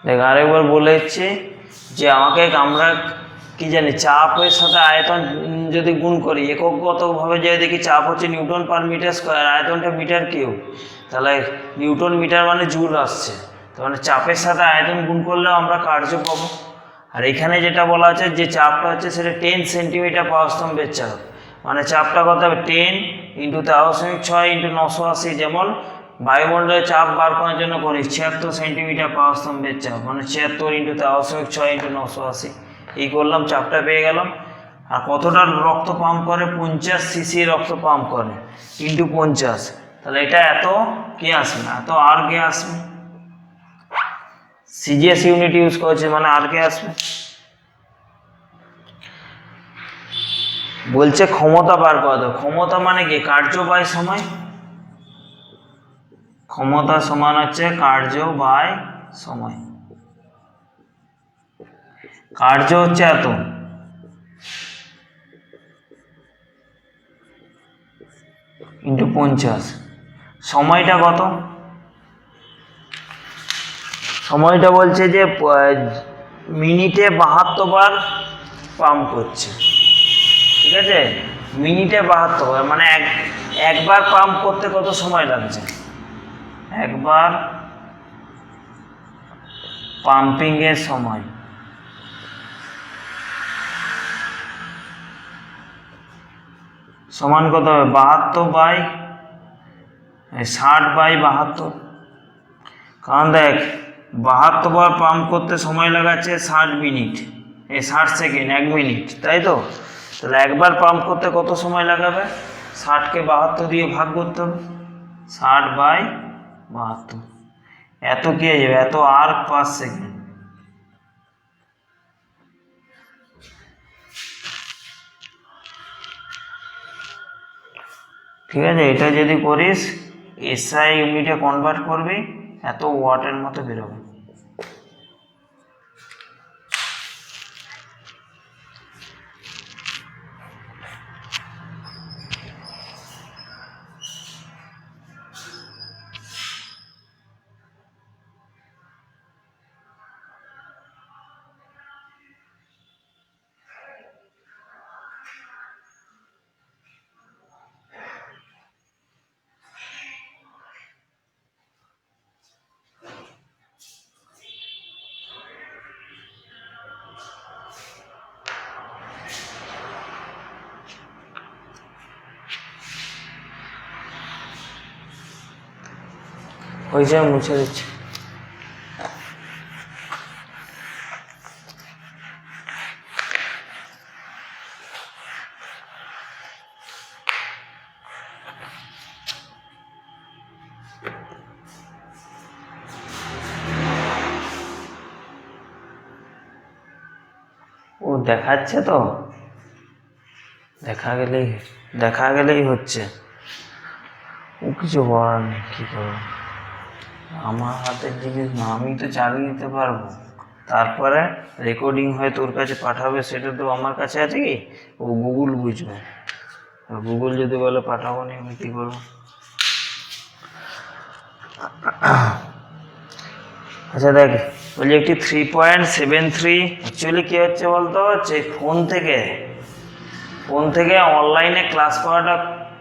দেখ আরেকবার বলে দিচ্ছি যে আমাকে আমরা কি জানি চাপের সাথে আয়তন যদি গুণ করি এককগতভাবে যে দেখি চাপ হচ্ছে নিউটন পার মিটার স্কোয়ার, আয়তনটা মিটার কিউব, তাহলে নিউটন মিটার মানে জুল আসছে। তার মানে চাপের সাথে আয়তন গুণ করলেও আমরা কার্য পাবো। আর এখানে যেটা বলা আছে যে চাপটা হচ্ছে সেটা 10 সেন্টিমিটার পাওয়ার স্তম্ভের চাপ, মানে চাপটা কত হবে 10 ইন্টু 1006 ইন্টু 980, যেমন বায়ুমণ্ডলের চাপ বার করার জন্য করি 76 সেন্টিমিটার পাওয়ার স্তম্ভের চাপ, মানে 76 ইন্টু 1006 ইন্টু 980, এই করলাম, চাপটা পেয়ে গেলাম। আর কতটা রক্ত পাম্প করে 50 সিসি রক্ত পাম্প করে ইন্টু 50, তাহলে এটা এত কে আসবে না, এত আর কে আসবে, সিজিএস ইউনিট ইউজ করেছে মানে আর কে আসবে। বলছে ক্ষমতা বার করা দাও, ক্ষমতা মানে কি কার্য বাই সময়, ক্ষমতা সমান হচ্ছে কার্য বাই সময়, কার্য হচ্ছে এত ইন্টু 50, সময়টা কত, সময়টা বলছে যে মিনিটে 72 বার পাম্প করছে, ঠিক আছে, মিনিটে 72 বার, মানে একবার পাম্প করতে কত সময় লাগছে, একবার পাম্পিং এর সময় সমান কত হবে 72 বাই 60 বাই 72, কারণ দেখ 72 বার পাম্প করতে সময় লাগাচ্ছে 60 মিনিট, 60 সেকেন্ড, 1 মিনিট, তাই তো, তাহলে একবার পাম্প করতে কত সময় লাগাবে, 60কে 72 দিয়ে ভাগ করতে হবে, 60 বাই 72, এত কি হয়ে যাবে, এত আর পার সেকেন্ড। ঠিক আছে, এটা যদি করিস এসআই ইউনিটে কনভার্ট করবি, এত ওয়াটের মতো বেরোবে। হয়েছে, মুছে দিচ্ছি। ও দেখাচ্ছে তো, দেখা গেলেই হচ্ছে, ও কিছু করার নেই, কী করবো, আমার হাতের জিনিস না, আমি তো চালিয়ে দিতে পারবো, তারপরে রেকর্ডিং হয়ে তোর কাছে পাঠাবে, সেটা তো আমার কাছে আছে কি, ও গুগল বুঝবে, গুগল যদি বলে পাঠাবো নি আমি কী করবো। আচ্ছা দেখ, বলছি একটি 3.73, অ্যাকচুয়ালি কী হচ্ছে বলতো, হচ্ছে ফোন থেকে অনলাইনে ক্লাস করাটা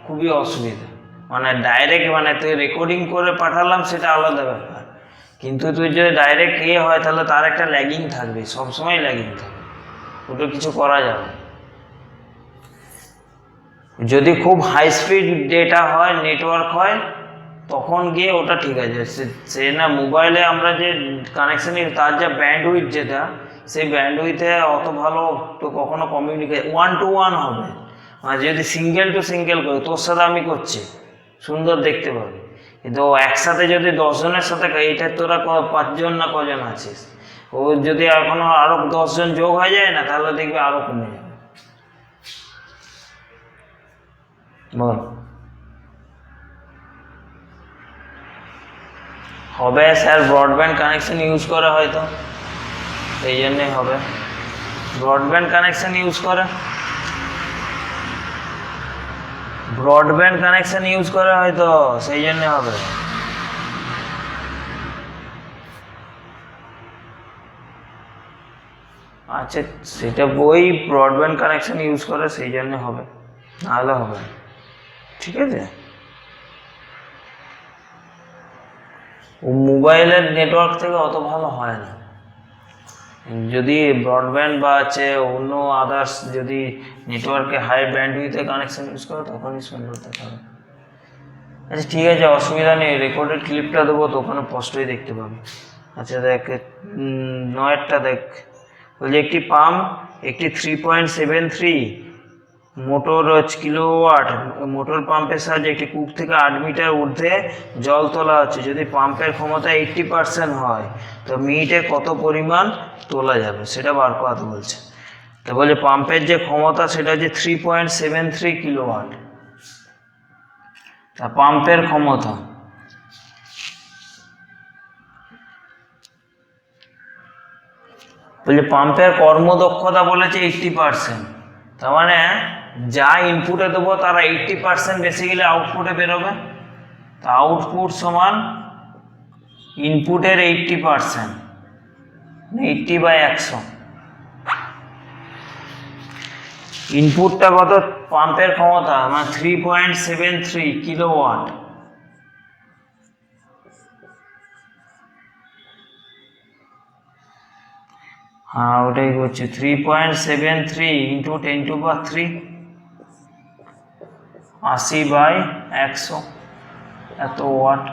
খুবই অসুবিধা, মানে ডাইরেক্ট, মানে তুই রেকর্ডিং করে পাঠালাম সেটা আলাদা ব্যাপার, কিন্তু তুই যদি ডাইরেক্ট হয় তাহলে তার একটা ল্যাগিং থাকবে, সবসময় ল্যাগিং থাকবে, ওটা কিছু করা যাবে। যদি খুব হাই স্পিড ডেটা হয়, নেটওয়ার্ক হয়, তখন গিয়ে ওটা ঠিক আছে, সে না মোবাইলে আমরা যে কানেকশান, তার যা ব্যান্ডউইথ যেটা, সেই ব্যান্ডউইথে অত ভালো তো কখনো কমিউনিকেট 1 to 1 হবে, মানে যদি সিঙ্গেল টু সিঙ্গেল করি, তোর সাথে আমি করছি সুন্দর দেখতে পাবি, কিন্তু একসাথে যদি 10 জনের সাথে, এইটা তোরা 5 জন না কজন আছিস, ও যদি এখনো আরো 10 জন যোগ হয়ে যায় না, তাহলে দেখবি আরো কমে যাবে। বল হবে স্যার, ব্রডব্যান্ড কানেকশন ইউজ করে হয়তো, এই জন্যই হবে, ব্রডব্যান্ড কানেকশন ইউজ করে, হয়তো সেই জন্য হবে। আচ্ছা, সেটা ওই ব্রডব্যান্ড কানেকশন ইউজ করে সেই জন্য হবে, নাহলে হবে না। ঠিক আছে, ও মোবাইলের নেটওয়ার্ক থেকে অত ভালো হয় না। যদি ব্রডব্যান্ড বা আছে অন্য আদার্স যদি নেটওয়ার্কে হাই ব্যান্ডউইথে কানেকশন ইউজ করে তখনই সুন্দর দেখা হবে। আচ্ছা ঠিক আছে, অসুবিধা নেই, রেকর্ডেড ক্লিপটা দেবো তো ওখানে স্পষ্টই দেখতে পাবে। আচ্ছা দেখ, নয়েরটা দেখ, বলছে একটি পাম্প, একটি 3.73 মোটর কিলোওয়াট মোটর পাম্পের সাহায্যে একটি কূপ থেকে 8 মিটার ঊর্ধ্বে জল তোলা হচ্ছে। যদি পাম্পের ক্ষমতা 80% হয় তো মিনিটে কত পরিমাণ তোলা যাবে সেটা বার করাতে বলছে। তো বলছে পাম্পের যে ক্ষমতা সেটা হচ্ছে 3.73 কিলোওয়াট। তা পাম্পের ক্ষমতা বলছে পাম্পের কর্মদক্ষতা বলেছে 80%, তার মানে যা ইনপুটে দেবো তারা 80% বেশি গেলে আউটপুটে বেরোবে। তা আউটপুট সমান ইনপুটের 80%, 80/100। ইনপুটটা কত, পাম্পের ক্ষমতা মানে 3.73 কিলোওয়াট। হ্যাঁ ওটাই করছি, 3.73 ইন্টু 10⁻³ 80/100, এত ওয়াট।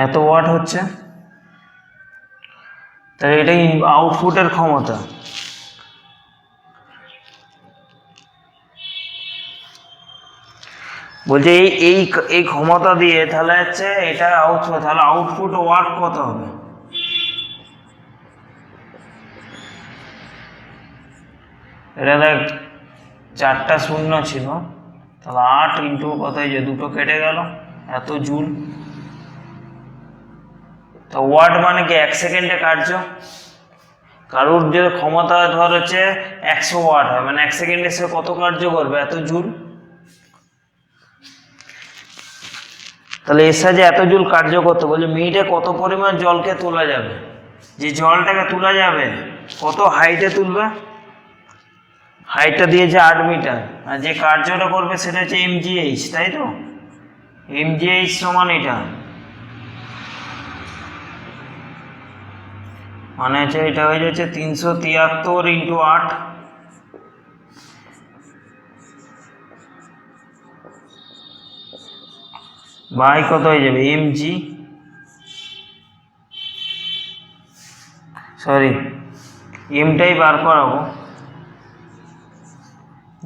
এত ওয়াট হচ্ছে, তাহলে এটাই আউটপুটের ক্ষমতা। বলছে এই এই ক্ষমতা দিয়ে তাহলে হচ্ছে এটা আউটপুট, তাহলে আউটপুট ওয়াট কত হবে? এটা দেখ 4টা শূন্য ছিল, তাহলে 8 ইন্টু কত, যে দুটো কেটে গেল, এত জুল। তো ওয়াট মানে কি 1 সেকেন্ডে কার্য। কারোর যে ক্ষমতা ধর হচ্ছে 100 ওয়াট হয়, মানে 1 সেকেন্ডে সে কত কার্য করবে, এত জুল। তাহলে এর সাহায্যে এত জুল কার্য করতে বলছে মিনিটে কত পরিমাণ জলকে তোলা যাবে। যে জলটাকে তোলা যাবে কত হাইটে তুলবে, হাইটটা দিয়েছে 8 মিটার, আর যে কার্যটা করবে সেটা হচ্ছে mgh, তাই তো? mgh সমান এটা, মানে হচ্ছে এটা হয়ে যাচ্ছে 373 ইন্টু 8, বাই কত হয়ে যাবে mg, সরি এমটাই বার করাবো,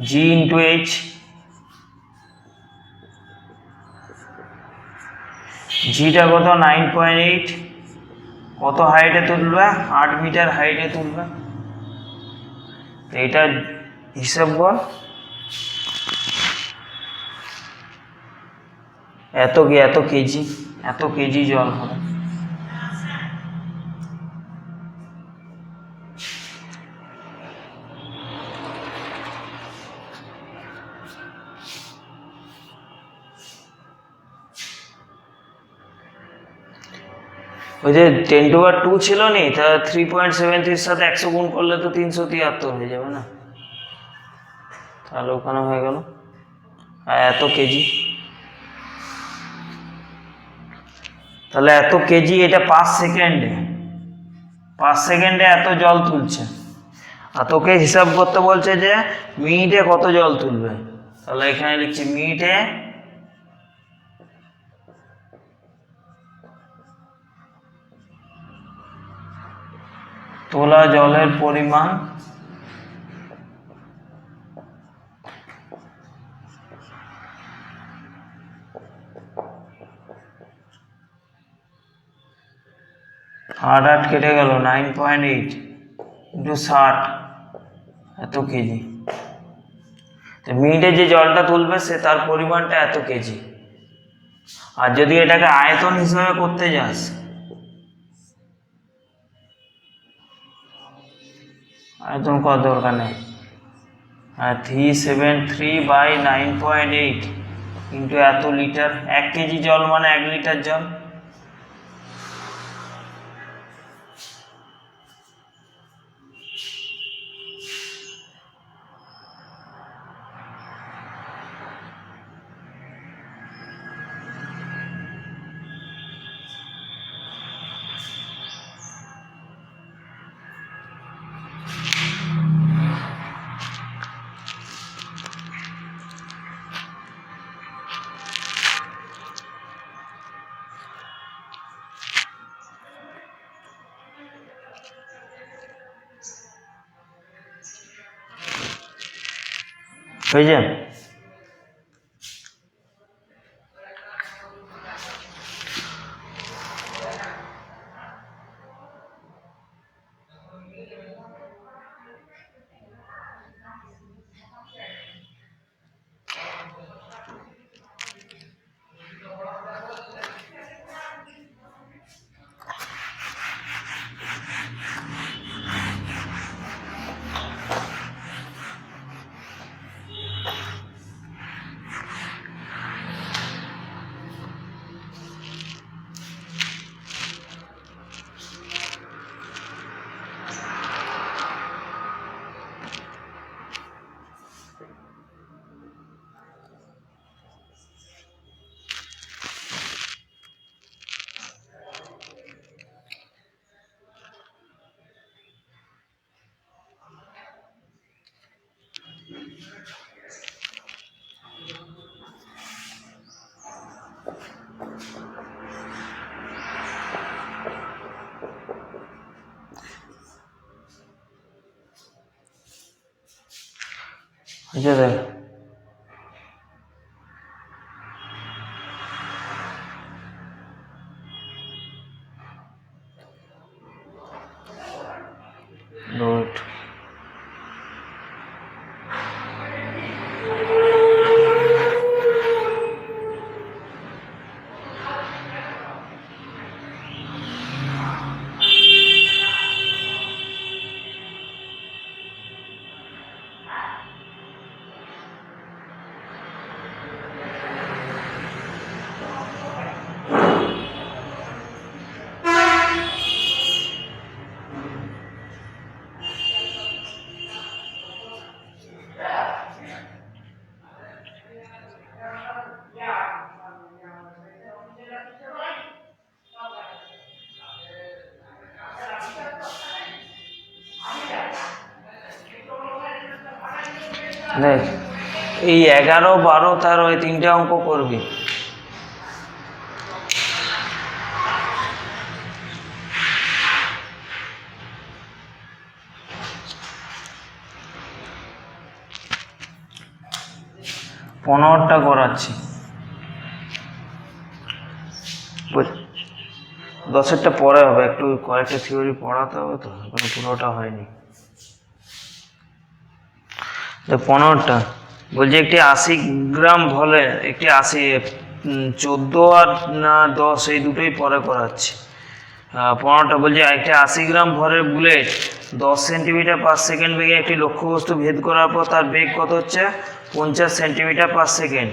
g ইন্টু h, জিটা কত 9.8, কত হাইটে তুলবে, 8 মিটার হাইটে তুলবে। এটা হিসাব কর, এত কেজি, এত কেজি জল হবে। ওই যে 10⁻² ছিল নি, তা 3.73 সাথে 100 গুণ করলে তো 373 হয়ে যাবে না, তাহলে ওখানে হয়ে গেল। আর এত কেজি, তাহলে এত কেজি, এটা 5 সেকেন্ডে এত জল তুলছে। আর তোকে হিসাব করতে বলছে যে মিনিটে কত জল তুলবে, তাহলে এখানে লিখছি মিনিটে তোলা জলের পরিমাণ আট কেটে গেল 9.8 ইন্টু 60, এত কেজি। তো মিনিটে যে জলটা তুলবে সে তার পরিমাণটা এত কেজি। আর যদি এটাকে আয়তন হিসাবে করতে যাস, আয়তন করার দরকার নেই। 373/9.8 ইন্টু এত লিটার, 1 কেজি জল মানে 1 লিটার জল। হয়েছে? হয়েছে দেখ। গুড। দেখ, এই 11, 12, 13 এই 3টে অঙ্ক করবি। পনেরোটা করাচ্ছি, 10এরটা পরে হবে, একটু কয়েকটা থিওরি পড়াতে হবে তো, পুরোটা হয়নি। 15টা বলছে একটি 80 গ্রাম ভরে, একটি 14 আর 10 এই দুটোই পরে করাচ্ছি। 15টা বলছে একটি 80 গ্রাম ভরের বুলেট 10 সেন্টিমিটার পার সেকেন্ড বেগে একটি লক্ষ্যবস্তু ভেদ করার পর তার বেগ কত হচ্ছে? 50 সেন্টিমিটার পার সেকেন্ড।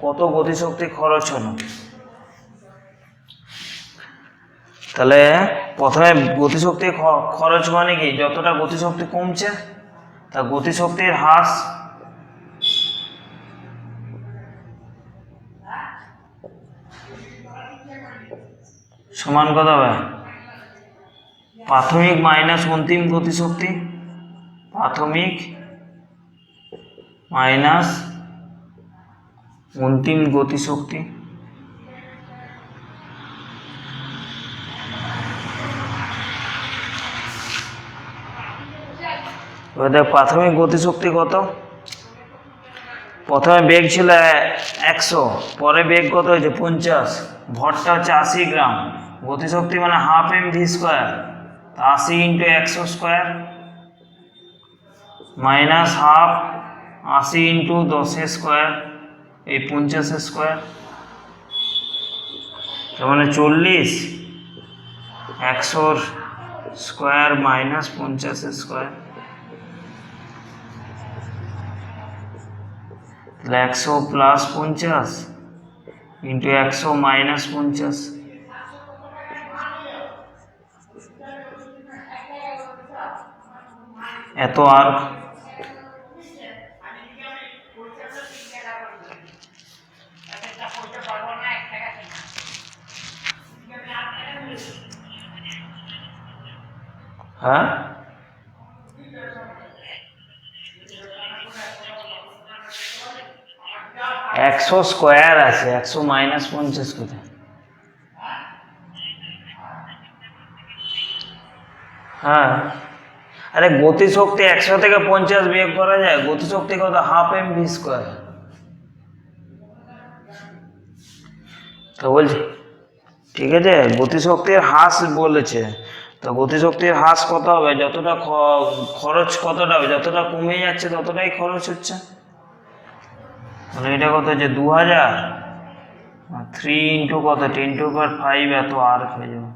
কত গতিশক্তি খরচ হলো? তাহলে প্রথমে গতিশক্তি খরচ মানে কি, যতটা গতিশক্তি কমছে তা গতিশক্তির হ্রাস সমান কত হবে? প্রাথমিক মাইনাস অন্তিম গতিশক্তি, প্রাথমিক মাইনাস অন্তিম গতিশক্তি। এবার প্রাথমিক গতিশক্তি কত? প্রথমে বেগ ছিল 100, পরে বেগ কত হয়েছে? 50, ভরটা হচ্ছে 80 গ্রাম, গতিশক্তি মানে half mv square, 80 into 100 square minus half 80 into 10 square, এই 50 স্কোয়ার। তার মানে 40 100 স্কোয়ার মাইনাস 50 স্কোয়ার, তাহলে 100 প্লাস 50 ইন্টু 100 মাইনাস 50, এত আর হ্যাঁ 100 স্কোয়ার আছে, 100 মাইনাস 50 কোথায়? হ্যাঁ, আরে গতিশক্তি 100 থেকে 50 বিয়োগ করা যায়, গতিশক্তি কত? Half mv square. তো বলছি ঠিক আছে, গতিশক্তির হ্রাস বলেছে, তো গতিশক্তির হ্রাস কত হবে? যতটা খরচ কতটা হবে, যতটা কমে যাচ্ছে ততটাই খরচ হচ্ছে। তাহলে এটা কত হচ্ছে? 2000, 3 ইন্টু কত? 10⁵ এত আর হয়ে যাবে।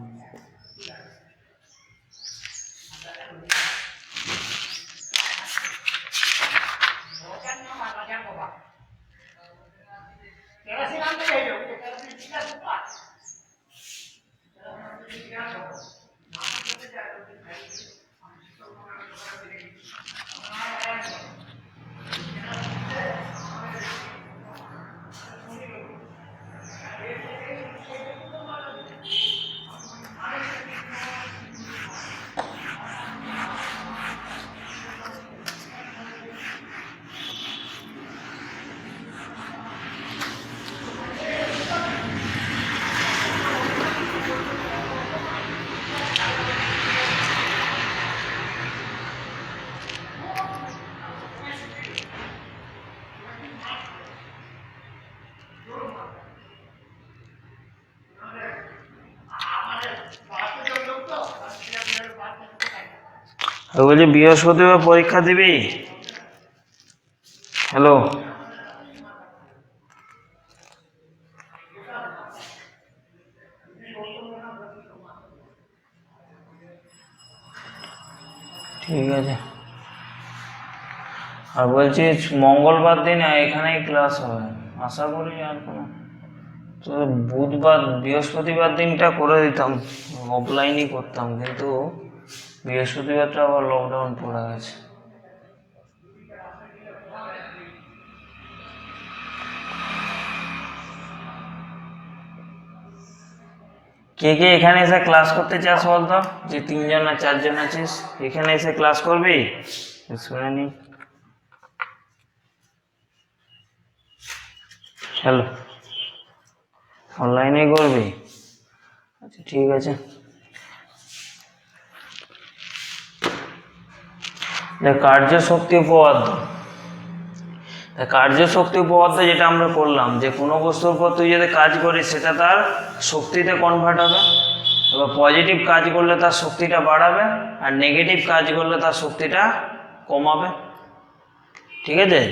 বলছি বৃহস্পতিবার পরীক্ষা দিবি? হ্যালো, ঠিক আছে। আর বলছি মঙ্গলবার দিন এখানেই ক্লাস হবে আশা করি, আর কোনো তো বুধবার বৃহস্পতিবার দিনটা করে দিতাম, অফলাইনই করতাম, কিন্তু বৃহস্পতিবারটা আবার লকডাউন পড়ে গেছে। কে কে এখানে এসে ক্লাস করতে চাস বলতো? যে 3 জন না 4 জন আছিস, এখানে এসে ক্লাস করবি? শুনে নি। হ্যালো, অনলাইনে করবি? আচ্ছা ঠিক আছে। কার্যশক্তি উপপাদ্য, কার্যশক্তি উপপাদ্য যেটা আমরা করলাম, যে কোনো বস্তুর উপর তুই যদি কাজ করিস সেটা তার শক্তিতে কনভার্ট হবে, এবার পজিটিভ কাজ করলে তার শক্তিটা বাড়াবে, আর নেগেটিভ কাজ করলে তার শক্তিটা কমাবে। ঠিক আছে?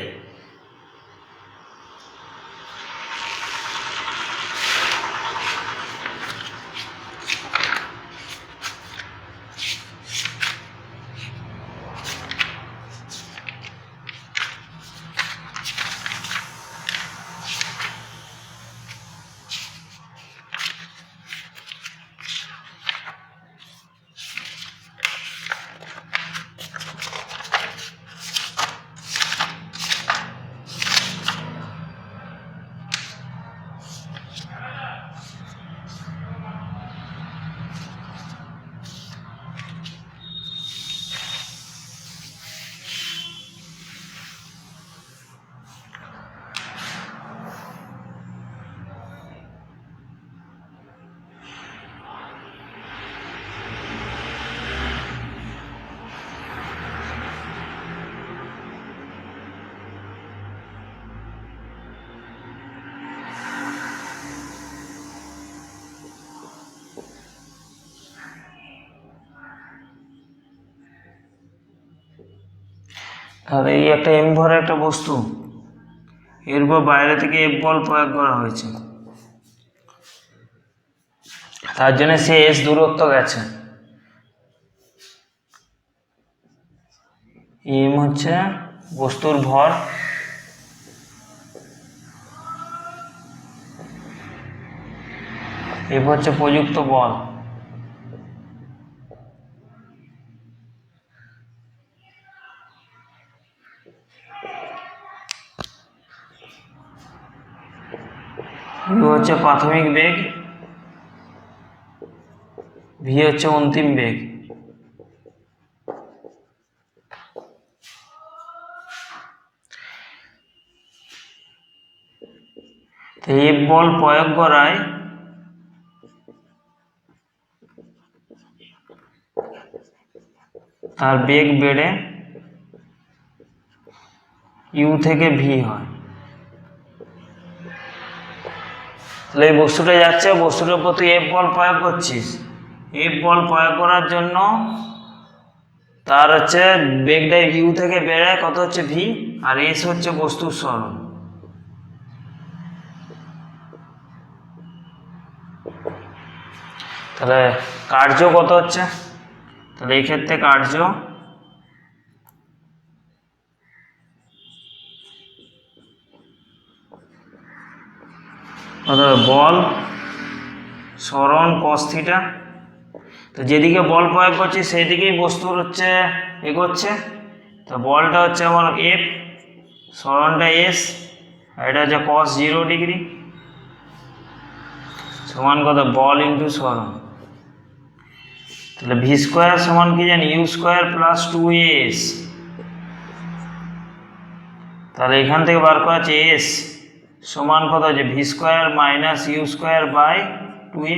তাহলে এই একটা এম ভরা একটা বস্তু, এর উপর বাইরে থেকে এফ বল প্রয়োগ করা হয়েছে, তার জন্য সে এস দূরত্ব গেছে। এম হচ্ছে বস্তুর ভর, এফ হচ্ছে প্রযুক্ত বল। ইউ হচ্ছে প্রাথমিক বেগ, ভি হচ্ছে অন্তিম বেগ। এফ বল প্রয়োগ করায় তার বেগ বেড়ে ইউ থেকে ভি হয়। তাহলে এই বস্তুটা যাচ্ছে, বস্তুটার উপর তুই এফ বল প্রয়োগ করছিস, এফ বল প্রয়োগ করার জন্য তার হচ্ছে বেগটা ইউ থেকে বেড়ে কত হচ্ছে ভি, আর এস হচ্ছে বস্তুর সরণ। তাহলে কার্য কত হচ্ছে, তাহলে এই ক্ষেত্রে কার্য বল সরণ cos থিটা। তো যেদিকে বল প্রয়োগ করছি সেই দিকেই বস্তুর হচ্ছে এগোচ্ছে। তো বলটা হচ্ছে আমার এফ, সরণটা এস, আর এটা হচ্ছে cos 0 ডিগ্রি সমান কত বল ইন্টু সরণ। তাহলে ভি স্কোয়ার সমান কি জানি ইউ স্কোয়ার প্লাস 2s। তাহলে এখান থেকে বার করা আছে এস সমান কত হচ্ছে V square minus U square by 2a,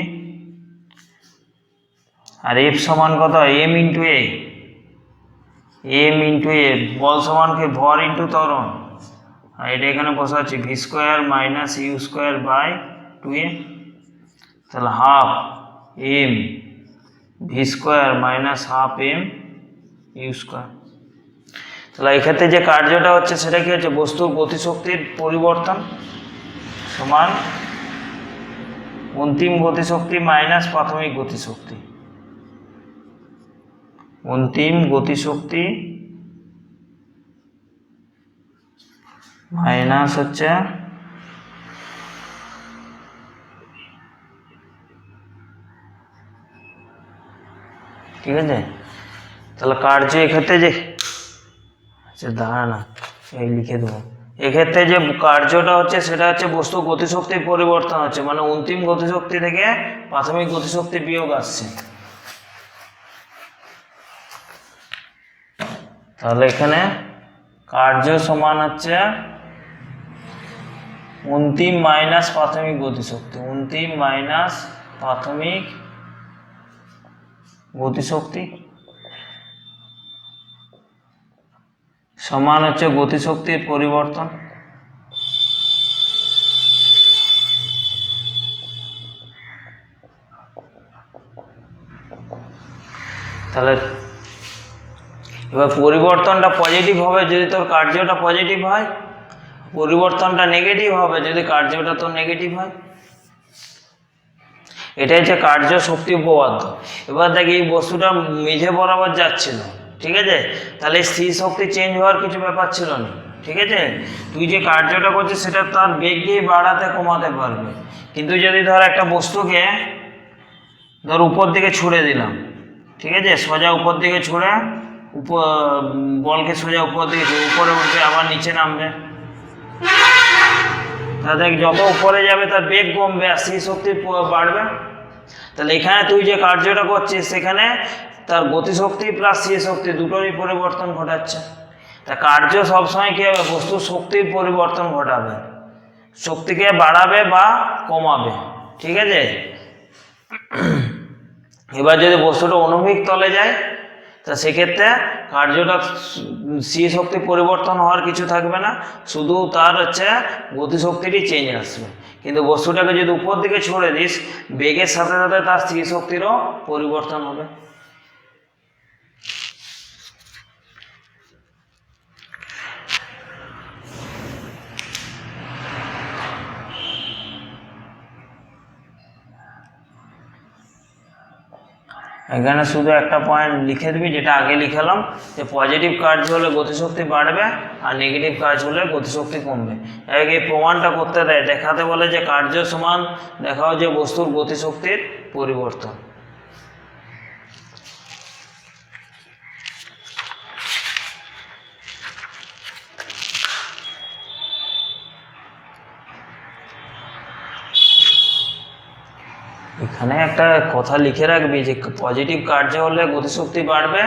আর এফ সমান কত M into A, M into A বল সমান কি ভর ইন্টু ত্বরণ, আর এটা এখানে বসাচ্ছি V square minus U square by 2a। তাহলে half M V square minus half M U square. তাহলে এক্ষেত্রে যে কার্যটা হচ্ছে সেটা কি হচ্ছে বস্তুর গতিশক্তির পরিবর্তন সমান অন্তিম গতিশক্তি মাইনাস প্রাথমিক গতিশক্তি। অন্তিম গতিশক্তি মাইনাস হচ্ছে ঠিক আছে। তাহলে কার্য এক্ষেত্রে যে আচ্ছা দাঁড়া না এই লিখে দেবো, এক্ষেত্রে যে কার্যটা হচ্ছে সেটা হচ্ছে বস্তু গতিশক্তির পরিবর্তন হচ্ছে, মানে অন্তিম গতিশক্তি থেকে প্রাথমিক গতিশক্তি বিয়োগ আসছে। তাহলে এখানে কার্য সমান হচ্ছে অন্তিম মাইনাস প্রাথমিক গতিশক্তি, অন্তিম মাইনাস প্রাথমিক গতিশক্তি সমান হচ্ছে গতিশক্তির পরিবর্তন। তাহলে এবার পরিবর্তনটা পজিটিভ হবে যদি তোর কার্যটা পজিটিভ হয়, পরিবর্তনটা নেগেটিভ হবে যদি কার্যটা তোর নেগেটিভ হয়। এটাই হচ্ছে কার্য শক্তি উপপাদ্য। এবার দেখ এই বস্তুটা মেঝে বরাবর যাচ্ছিল, ঠিক আছে, তাহলে স্থির শক্তি চেঞ্জ হওয়ার কিছু ব্যাপার ছিল না, ঠিক আছে। তুই যে কার্যটা করছিস সেটা তার বেগ দিয়ে বাড়াতে কমাতে পারবে, কিন্তু যদি ধর একটা বস্তুকে ধর উপর দিকে ছুড়ে দিলাম, ঠিক আছে, সোজা উপর দিকে ছুড়ে বলকে সোজা উপর দিকে উপরে উঠবে আবার নিচে নামবে, তাদের যত উপরে যাবে তার বেগ কমবে আর স্থির শক্তি বাড়বে। তাহলে এখানে তুই যে কার্যটা করছিস সেখানে তার গতিশক্তি প্লাস স্থির শক্তি দুটোরই পরিবর্তন ঘটাচ্ছে। তা কার্য সবসময় কি হবে বস্তুর শক্তির পরিবর্তন ঘটাবে, শক্তিকে বাড়াবে বা কমাবে, ঠিক আছে। এবার যদি বস্তুটা অনুভূমিক তলে যায় তা সেক্ষেত্রে কার্যটা স্থির শক্তি পরিবর্তন হওয়ার কিছু থাকবে না, শুধু তার হচ্ছে গতিশক্তিরই চেঞ্জ আসবে। কিন্তু বস্তুটাকে যদি উপর দিকে ছড়ে দিস বেগের সাথে সাথে তার স্থির শক্তিরও পরিবর্তন হবে। এখানে শুধু একটা পয়েন্ট লিখে দিবি, যেটা আগে লিখালাম, যে পজিটিভ কার্য হলে গতিশক্তি বাড়বে আর নেগেটিভ কার্য হলে গতিশক্তি কমবে। এই প্রমাণটা করতে দেয়, দেখাতে বলে যে কার্য সমান দেখাও যে বস্তুর গতিশক্তির পরিবর্তন। এখানে একটা কথা লিখে রাখবি যে পজিটিভ কার্য হলে গতিশক্তি বাড়বে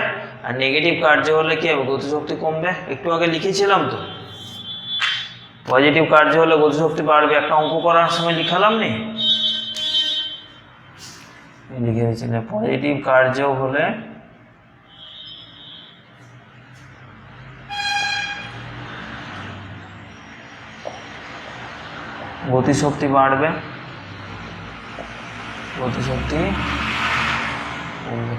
আর নেগেটিভ কার্য হলে কি হবে, গতিশক্তি কমবে। একটু আগে লিখেছিলাম তো, পজিটিভ কার্য হলে গতিশক্তি বাড়বে, একটা অঙ্ক করার সময় লিখালাম নি, লিখে দিয়েছিলাম পজিটিভ কার্য হলে গতিশক্তি বাড়বে, গতিশক্তি কমবে।